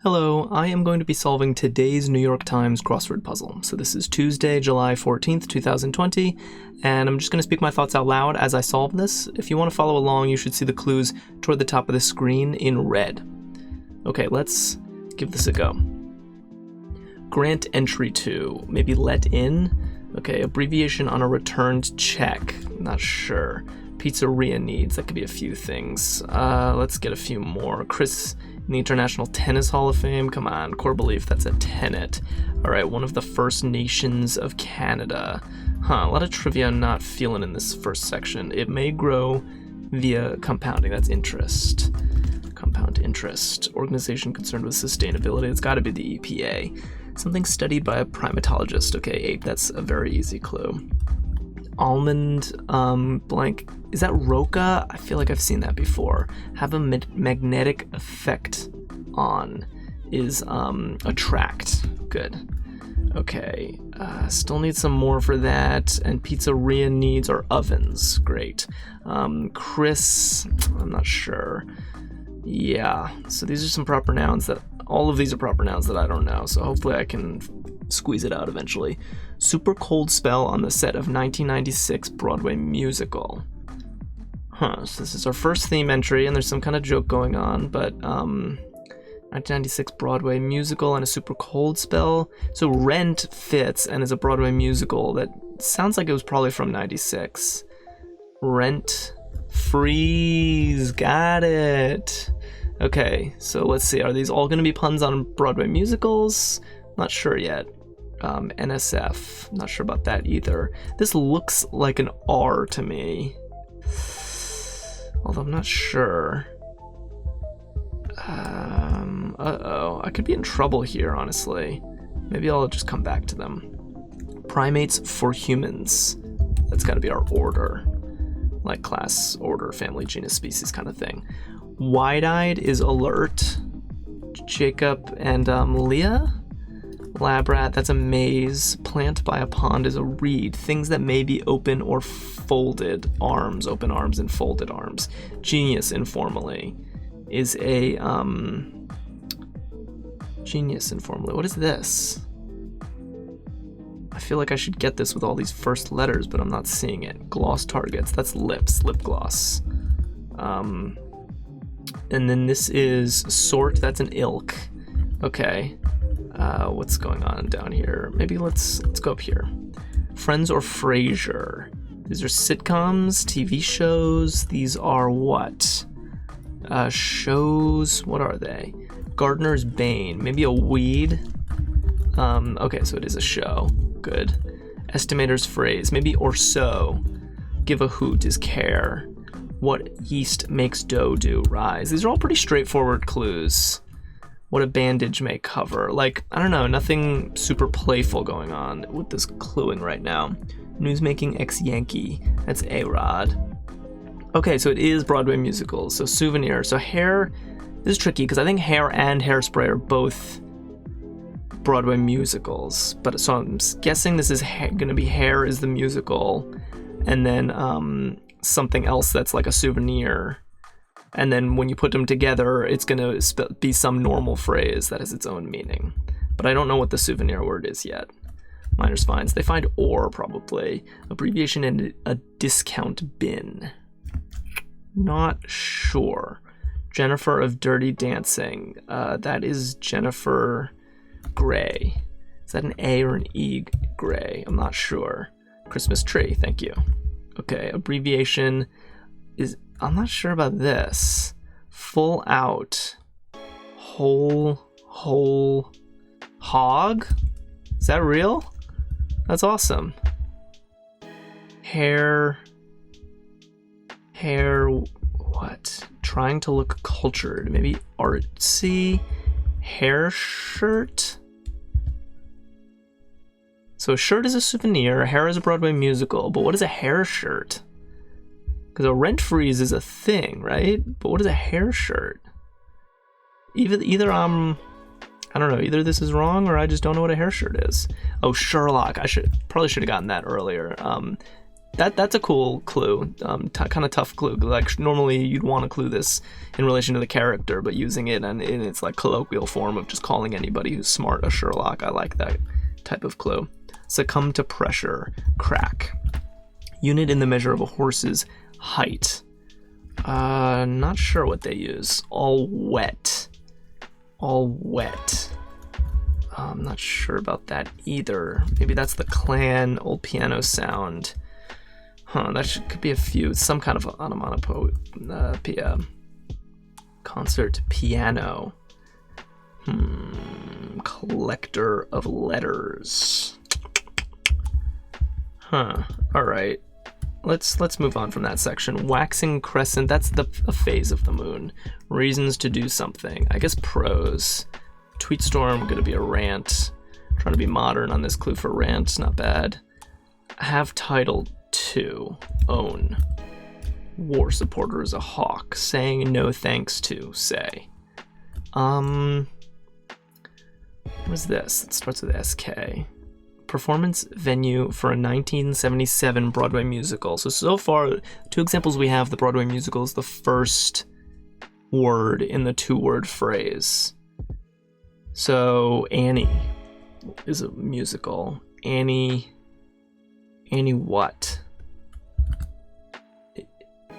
Hello, I am going to be solving today's New York Times crossword puzzle. So this is Tuesday, July 14th, 2020, and I'm just going to speak my thoughts out loud as I solve this. If you want to follow along, you should see the clues toward the top of the screen in red. Okay, let's give this a go. Grant entry to, maybe let in? Okay, abbreviation on a returned check, not sure. Pizzeria needs, that could be a few things. Let's get a few more. Chris in the International Tennis Hall of Fame, come on. Core belief, that's a tenet. All right, one of the First Nations of Canada. A lot of trivia I'm not feeling in this first section. It may grow via compounding, that's interest. Compound interest. Organization concerned with sustainability, it's gotta be the EPA. Something studied by a primatologist. Okay, 8, that's a very easy clue. Almond, blank, is that roca? I feel like I've seen that before. Have a magnetic effect on is attract. Good. Okay, still need some more for that. And pizzeria needs are ovens. Great. Chris, I'm not sure. Yeah, so these are some proper nouns that, all of these are proper nouns that I don't know, so hopefully I can squeeze it out eventually. Super cold spell on the set of 1996 Broadway musical. So this is our first theme entry, and there's some kind of joke going on, but 1996 Broadway musical and a super cold spell. So Rent fits and is a Broadway musical that sounds like it was probably from 96. Rent, freeze, got it. Okay, so let's see, are these all gonna be puns on Broadway musicals? Not sure yet. NSF, not sure about that either. This looks like an R to me, although I'm not sure. Uh-oh, I could be in trouble here, honestly. Maybe I'll just come back to them. Primates for humans. That's gotta be our order. Like class, order, family, genus, species kind of thing. Wide-eyed is alert. Jacob and Leah? Lab rat, that's a maze. Plant by a pond is a reed. Things that may be open or folded arms. Open arms and folded arms. Genius, informally, is a, Genius, informally. What is this? I feel like I should get this with all these first letters, but I'm not seeing it. Gloss targets, that's lips, lip gloss. And then this is sort, that's an ilk. Okay. What's going on down here? Maybe let's go up here. Friends or Frasier. These are sitcoms, TV shows. These are what? Shows, what are they? Gardener's Bane, maybe a weed. Okay, so it is a show. Good. Estimator's phrase, maybe or so. Give a hoot is care. What yeast makes dough do rise? These are all pretty straightforward clues. What a bandage may cover. Like, I don't know, nothing super playful going on with this cluing right now. Newsmaking ex-Yankee, that's A-Rod. Okay, so it is Broadway musicals, so souvenir. So hair, this is tricky because I think Hair and Hairspray are both Broadway musicals. But so I'm guessing this is gonna be Hair is the musical, and then something else that's like a souvenir. And then when you put them together, it's gonna be some normal phrase that has its own meaning. But I don't know what the souvenir word is yet. Miners finds, they find or probably. Abbreviation in a discount bin. Not sure. Jennifer of Dirty Dancing, that is Jennifer Gray. Is that an A or an E Gray? I'm not sure. Christmas tree, thank you. Okay, abbreviation is, I'm not sure about this. Full out. Whole hog? Is that real? That's awesome. Hair, what? Trying to look cultured, maybe artsy. Hair shirt? So a shirt is a souvenir, hair is a Broadway musical, but what is a hair shirt? Because a rent freeze is a thing, right? But what is a hair shirt? Either I don't know, either this is wrong or I just don't know what a hair shirt is. Oh, Sherlock, probably should have gotten that earlier. That's a cool clue. Kind of tough clue. Like normally you'd want to clue this in relation to the character, but using it in its like colloquial form of just calling anybody who's smart a Sherlock. I like that type of clue. Succumb to pressure. Crack. Unit in the measure of a horse's height. Not sure what they use. All wet. All wet. I'm not sure about that either. Maybe that's the clan old piano sound. That could be a few. Some kind of onomatopoeia. Concert piano. Collector of letters. All right. Let's move on from that section. Waxing crescent, that's a phase of the moon. Reasons to do something. I guess prose. Tweet storm, gonna be a rant. Trying to be modern on this clue for rant, not bad. Have title to. Own. War supporter is a hawk. Saying no thanks to. Say. What is this? It starts with SK. Performance venue for a 1977 Broadway musical. So far, two examples we have, the Broadway musical is the first word in the two-word phrase. So Annie is a musical. Annie what?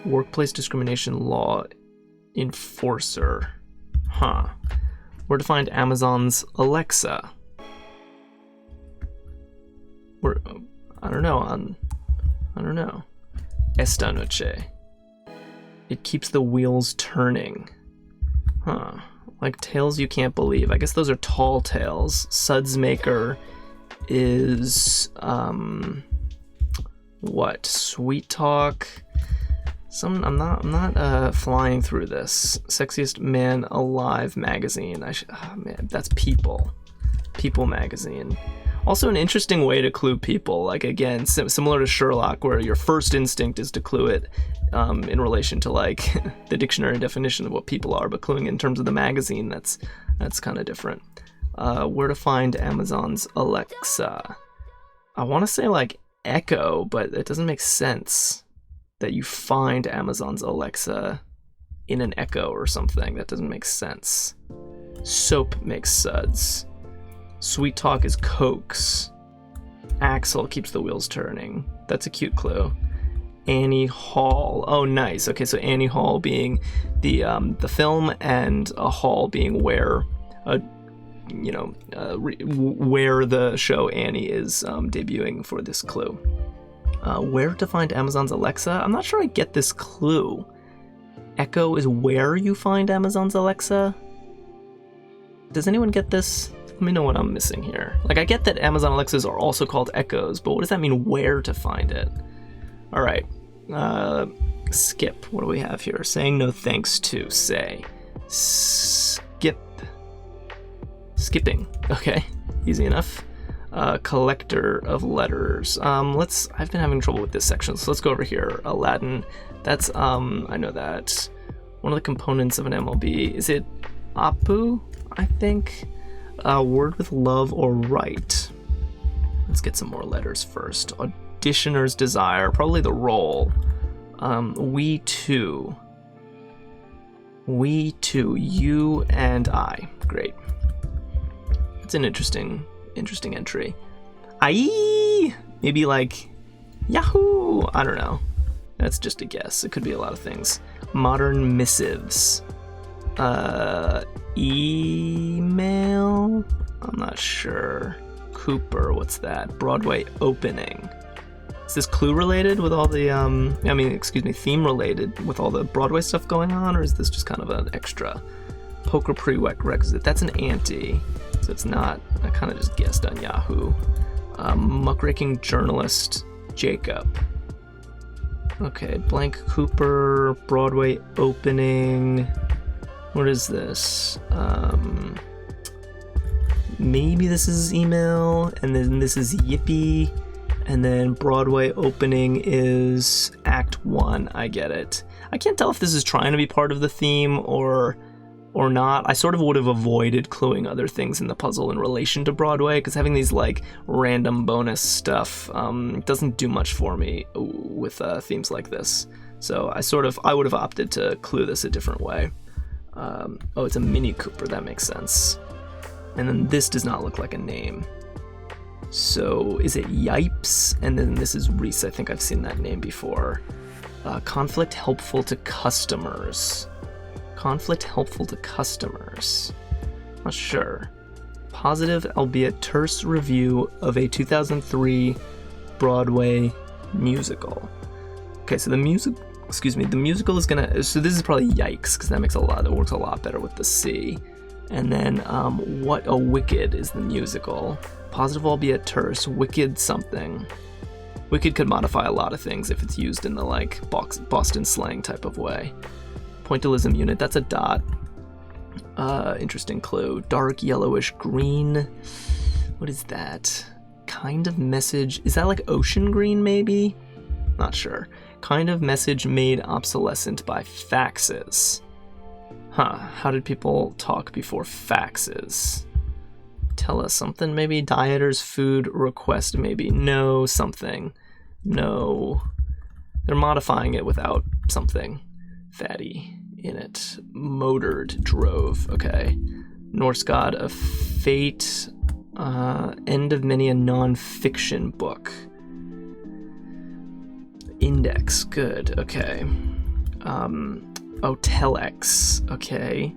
Workplace discrimination law enforcer. Where to find Amazon's Alexa? I don't know. Esta noche. It keeps the wheels turning. Like tales you can't believe. I guess those are tall tales. Suds maker is what? Sweet talk. I'm not flying through this. Sexiest man alive magazine. Man, that's People. People magazine. Also an interesting way to clue people, like again, similar to Sherlock, where your first instinct is to clue it in relation to like the dictionary definition of what people are, but cluing in terms of the magazine, that's kind of different. Where to find Amazon's Alexa? I want to say like Echo, but it doesn't make sense that you find Amazon's Alexa in an Echo or something. That doesn't make sense. Soap makes suds. Sweet talk is coax. Axle keeps the wheels turning. That's a cute clue. Annie Hall. Oh, nice. Okay, so Annie Hall being the film, and a hall being where where the show Annie is debuting for this clue. Where to find Amazon's Alexa? I'm not sure I get this clue. Echo is where you find Amazon's Alexa? Does anyone get this? Let me know what I'm missing here. Like, I get that Amazon Alexas are also called Echoes, but what does that mean, where to find it? All right. Skip. What do we have here? Saying no thanks to. Say. Skipping. Okay. Easy enough. Collector of letters. I've been having trouble with this section, so let's go over here. Aladdin. That's, I know that. One of the components of an MLB. Is it Apu, I think? Word with love or right. Let's get some more letters first. Auditioner's desire, probably the role. We too, you and I. Great. That's an interesting entry. Aye, maybe like Yahoo. I don't know. That's just a guess. It could be a lot of things. Modern missives. Email? I'm not sure. Cooper, what's that? Broadway opening. Is this clue related with all the, theme related with all the Broadway stuff going on, or is this just kind of an extra? Poker prerequisite. That's an ante, so it's not. I kind of just guessed on Yahoo. Muckraking journalist, Jacob. Okay, blank Cooper, Broadway opening. What is this? Maybe this is email, and then this is Yippee, and then Broadway opening is Act 1. I get it. I can't tell if this is trying to be part of the theme or or not. I sort of would have avoided cluing other things in the puzzle in relation to Broadway, because having these like random bonus stuff doesn't do much for me with themes like this. So I would have opted to clue this a different way. Oh, it's a Mini Cooper, that makes sense. And then this does not look like a name. So is it Yipes? And then this is Reese. I think I've seen that name before. Conflict helpful to customers. Conflict helpful to customers. Not sure. Positive, albeit terse review of a 2003 Broadway musical. Okay, so the musical is gonna, so this is probably Yikes, because that works a lot better with the C. And then What a Wicked is the musical. Positive, albeit terse, wicked something. Wicked could modify a lot of things if it's used in the like Boston slang type of way. Pointillism unit, that's a dot. Interesting clue. Dark yellowish green. What is that? Kind of message. Is that like ocean green maybe? Not sure. Kind of message made obsolescent by faxes. Huh, how did people talk before faxes? Tell us something maybe? Dieters food request maybe? No something. No. They're modifying it without something fatty in it. Motored drove. Okay. Norse god of fate. End of many a non-fiction book. Index. Good. Okay. Oh, telex. Okay.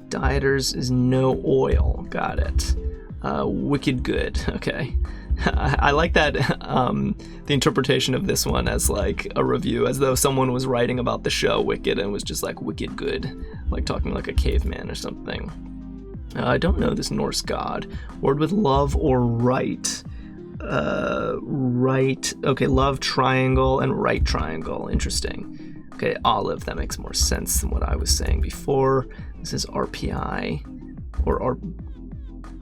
Dieters is no oil. Got it. Wicked good. Okay. I like that the interpretation of this one as like a review, as though someone was writing about the show Wicked and was just like wicked good, like talking like a caveman or something. I don't know this Norse god. Word with love or right. Right. Okay, love triangle and right triangle. Interesting. Okay, olive. That makes more sense than what I was saying before. This is RPI or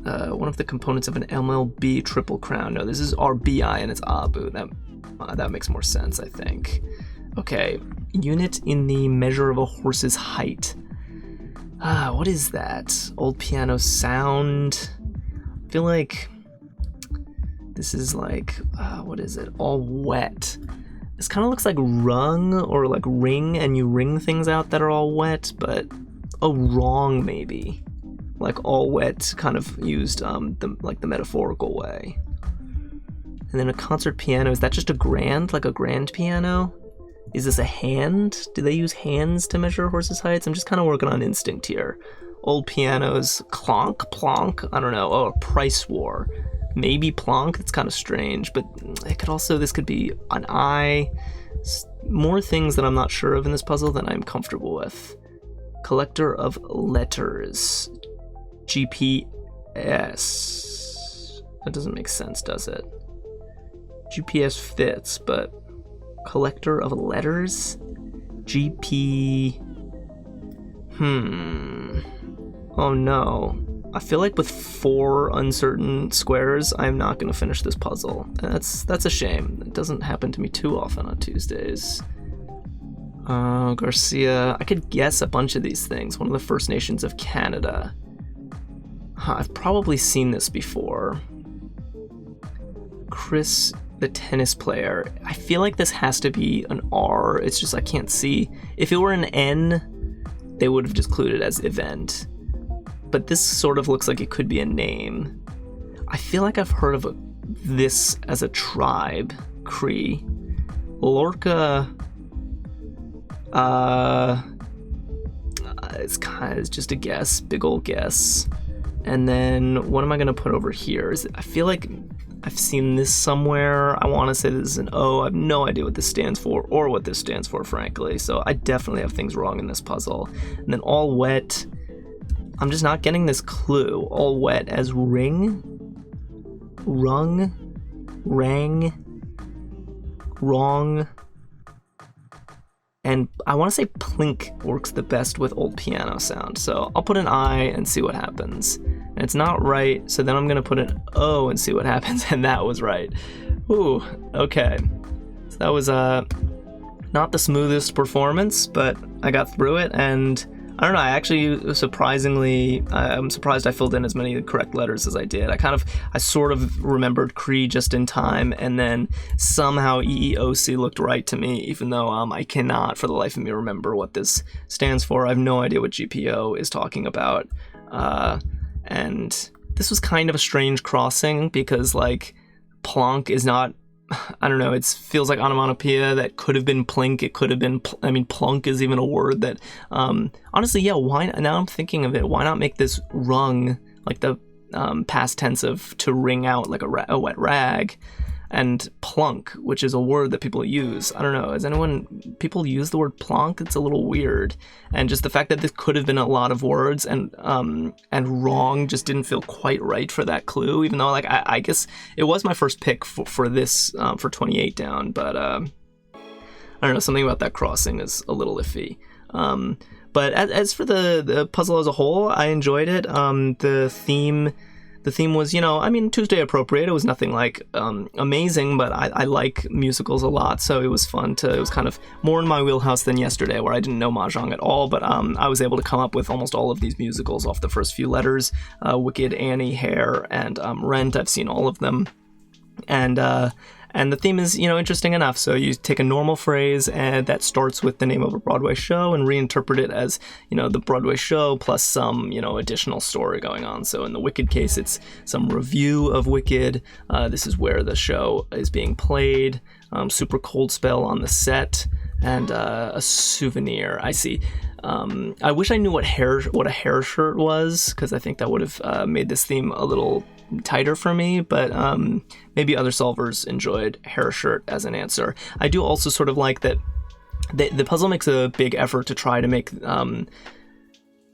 one of the components of an MLB Triple Crown. No, this is RBI and it's Abu. That makes more sense, I think. Okay, unit in the measure of a horse's height. What is that? Old piano sound. I feel like this is like, what is it? All wet. This kind of looks like rung or like ring, and you ring things out that are all wet, but wrong maybe. Like all wet, kind of used the metaphorical way. And then a concert piano, is that just a grand piano? Is this a hand? Do they use hands to measure horses' heights? I'm just kind of working on instinct here. Old pianos, clonk, plonk, I don't know. Oh, a price war. Maybe plonk, it's kind of strange, but this could be an eye. More things that I'm not sure of in this puzzle than I'm comfortable with. Collector of letters. GPS. That doesn't make sense, does it? GPS fits, but collector of letters? GP. Oh no. I feel like with 4 uncertain squares, I'm not going to finish this puzzle. That's a shame. It doesn't happen to me too often on Tuesdays. Garcia. I could guess a bunch of these things. One of the First Nations of Canada. I've probably seen this before. Chris, the tennis player. I feel like this has to be an R. It's just I can't see. If it were an N, they would have just clued it as event. But this sort of looks like it could be a name. I feel like I've heard of this as a tribe. Cree. Lorca. It's just a guess. Big old guess. And then what am I going to put over here? I feel like I've seen this somewhere. I want to say this is an O. I have no idea what this stands for or what this stands for, frankly. So I definitely have things wrong in this puzzle. And then all wet. I'm just not getting this clue. All wet as ring, rung, rang, wrong. And I want to say plink works the best with old piano sound. So I'll put an I and see what happens. And it's not right, so then I'm going to put an O and see what happens. And that was right. Ooh, okay. So that was not the smoothest performance, but I got through it. And I don't know, I'm surprised I filled in as many correct letters as I did. I sort of remembered Cree just in time, and then somehow EEOC looked right to me, even though I cannot for the life of me remember what this stands for. I have no idea what GPO is talking about. And this was kind of a strange crossing because, like, plonk is not, I don't know, it feels like onomatopoeia that could have been plink, it could have been, plunk is even a word that, honestly, yeah, now I'm thinking of it, why not make this rung, like the past tense of to wring out like a wet rag, and plunk, which is a word that people use. I don't know, people use the word plonk? It's a little weird. And just the fact that this could have been a lot of words and wrong just didn't feel quite right for that clue, even though, like, I guess it was my first pick for this, for 28 down, but I don't know, something about that crossing is a little iffy. But as for the puzzle as a whole, I enjoyed it. The theme was, Tuesday appropriate. It was nothing like amazing, but I like musicals a lot, so it was fun it was kind of more in my wheelhouse than yesterday, where I didn't know Mahjong at all, but I was able to come up with almost all of these musicals off the first few letters. Wicked, Annie, Hair, and Rent. I've seen all of them. And the theme is, interesting enough. So you take a normal phrase that starts with the name of a Broadway show and reinterpret it as, the Broadway show plus some, additional story going on. So in the Wicked case, it's some review of Wicked. This is where the show is being played. Super cold spell on the set, and a souvenir. I see. I wish I knew what a hair shirt was, because I think that would have made this theme a little tighter for me, but maybe other solvers enjoyed hair shirt as an answer. I do also sort of like that the puzzle makes a big effort to try to make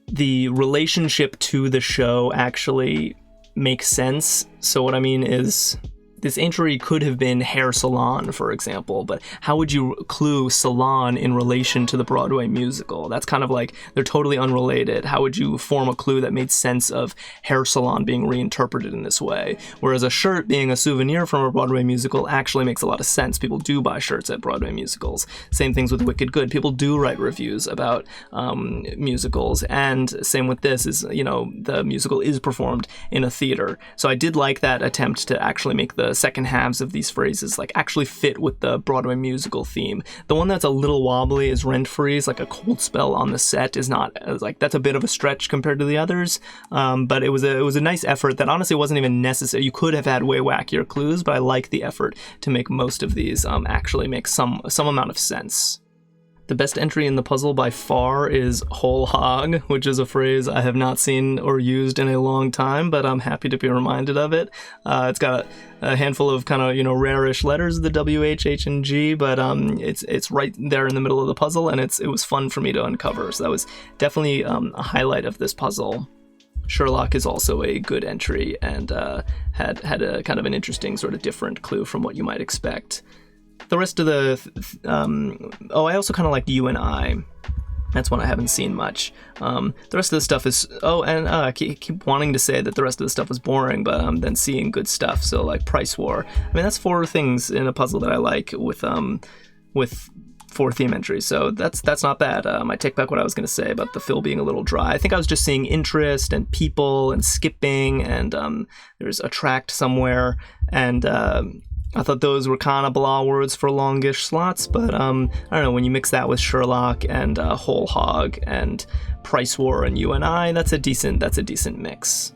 the relationship to the show actually make sense. So what I mean is, this entry could have been hair salon, for example, but how would you clue salon in relation to the Broadway musical? That's kind of like, they're totally unrelated. How would you form a clue that made sense of hair salon being reinterpreted in this way? Whereas a shirt being a souvenir from a Broadway musical actually makes a lot of sense. People do buy shirts at Broadway musicals. Same things with Wicked Good. People do write reviews about musicals, and same with this is, the musical is performed in a theater. So I did like that attempt to actually make the second halves of these phrases like actually fit with the Broadway musical theme. The one that's a little wobbly is rent freeze, like a cold spell on the set is not, like, that's a bit of a stretch compared to the others, but it was a nice effort that honestly wasn't even necessary. You could have had way wackier clues, but I like the effort to make most of these actually make some amount of sense. The best entry in the puzzle by far is whole hog, which is a phrase I have not seen or used in a long time, but I'm happy to be reminded of it. It's got a handful of kind of, rare-ish letters, the W, H, and G, but it's right there in the middle of the puzzle, and it was fun for me to uncover. So that was definitely a highlight of this puzzle. Sherlock is also a good entry and had a kind of an interesting sort of different clue from what you might expect. The rest of the, I also kind of liked You and I. That's one I haven't seen much. The rest of the stuff is, I keep wanting to say that the rest of the stuff was boring, but then seeing good stuff. So like Price War. That's 4 things in a puzzle that I like with 4 theme entries. So that's not bad. I take back what I was going to say about the fill being a little dry. I think I was just seeing interest and people and skipping, and there's attract somewhere, and I thought those were kind of blah words for longish slots, but I don't know, when you mix that with Sherlock and Whole Hog and Price War and You and I, that's a decent mix.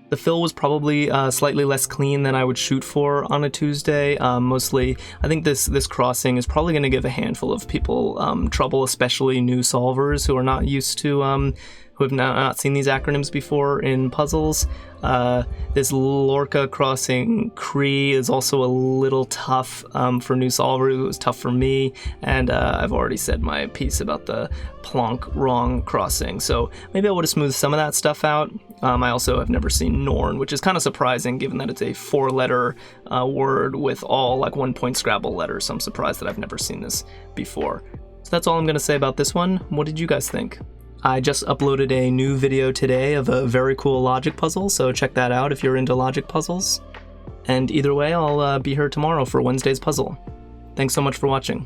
The fill was probably slightly less clean than I would shoot for on a Tuesday. Mostly, I think this crossing is probably going to give a handful of people trouble, especially new solvers who are not used to, who have not seen these acronyms before in puzzles. This Lorca crossing Cree is also a little tough for new solvers. It was tough for me, and I've already said my piece about the plonk wrong crossing, so maybe I would have smoothed some of that stuff out. I also have never seen Norn, which is kind of surprising given that it's a 4-letter word with all like 1-point Scrabble letters, so I'm surprised that I've never seen this before. So that's all I'm going to say about this one. What did you guys think? I just uploaded a new video today of a very cool logic puzzle, so check that out if you're into logic puzzles. And either way, I'll be here tomorrow for Wednesday's puzzle. Thanks so much for watching.